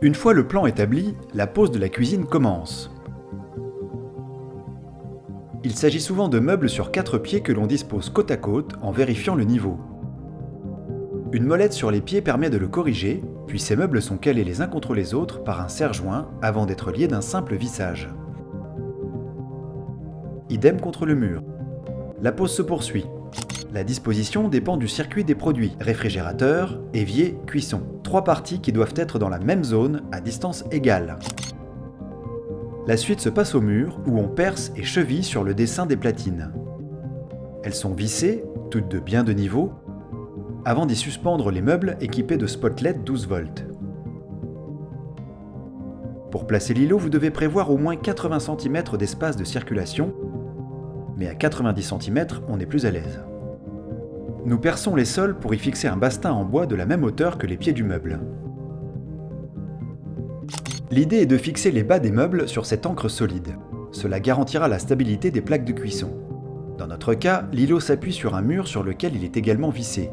Une fois le plan établi, la pose de la cuisine commence. Il s'agit souvent de meubles sur 4 pieds que l'on dispose côte à côte en vérifiant le niveau. Une molette sur les pieds permet de le corriger, puis ces meubles sont calés les uns contre les autres par un serre-joint avant d'être liés d'un simple vissage. Idem contre le mur. La pose se poursuit. La disposition dépend du circuit des produits, réfrigérateur, évier, cuisson. 3 parties qui doivent être dans la même zone à distance égale. La suite se passe au mur où on perce et cheville sur le dessin des platines. Elles sont vissées, toutes de bien de niveau, avant d'y suspendre les meubles équipés de spotlets 12 volts. Pour placer l'îlot, vous devez prévoir au moins 80 cm d'espace de circulation, mais à 90 cm, on est plus à l'aise. Nous perçons les sols pour y fixer un bastin en bois de la même hauteur que les pieds du meuble. L'idée est de fixer les bas des meubles sur cette encre solide. Cela garantira la stabilité des plaques de cuisson. Dans notre cas, l'îlot s'appuie sur un mur sur lequel il est également vissé.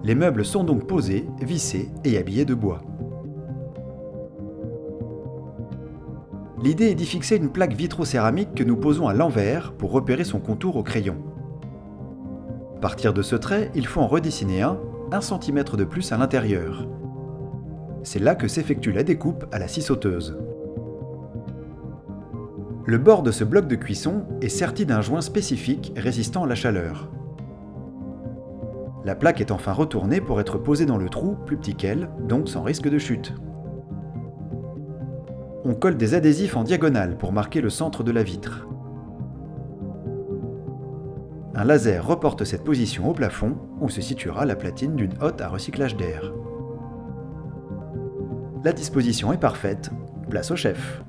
Les meubles sont donc posés, vissés et habillés de bois. L'idée est d'y fixer une plaque vitrocéramique que nous posons à l'envers pour repérer son contour au crayon. À partir de ce trait, il faut en redessiner un 1 cm de plus à l'intérieur. C'est là que s'effectue la découpe à la scie sauteuse. Le bord de ce bloc de cuisson est serti d'un joint spécifique résistant à la chaleur. La plaque est enfin retournée pour être posée dans le trou, plus petit qu'elle, donc sans risque de chute. On colle des adhésifs en diagonale pour marquer le centre de la vitre. Un laser reporte cette position au plafond, où se situera la platine d'une hotte à recyclage d'air. La disposition est parfaite, place au chef.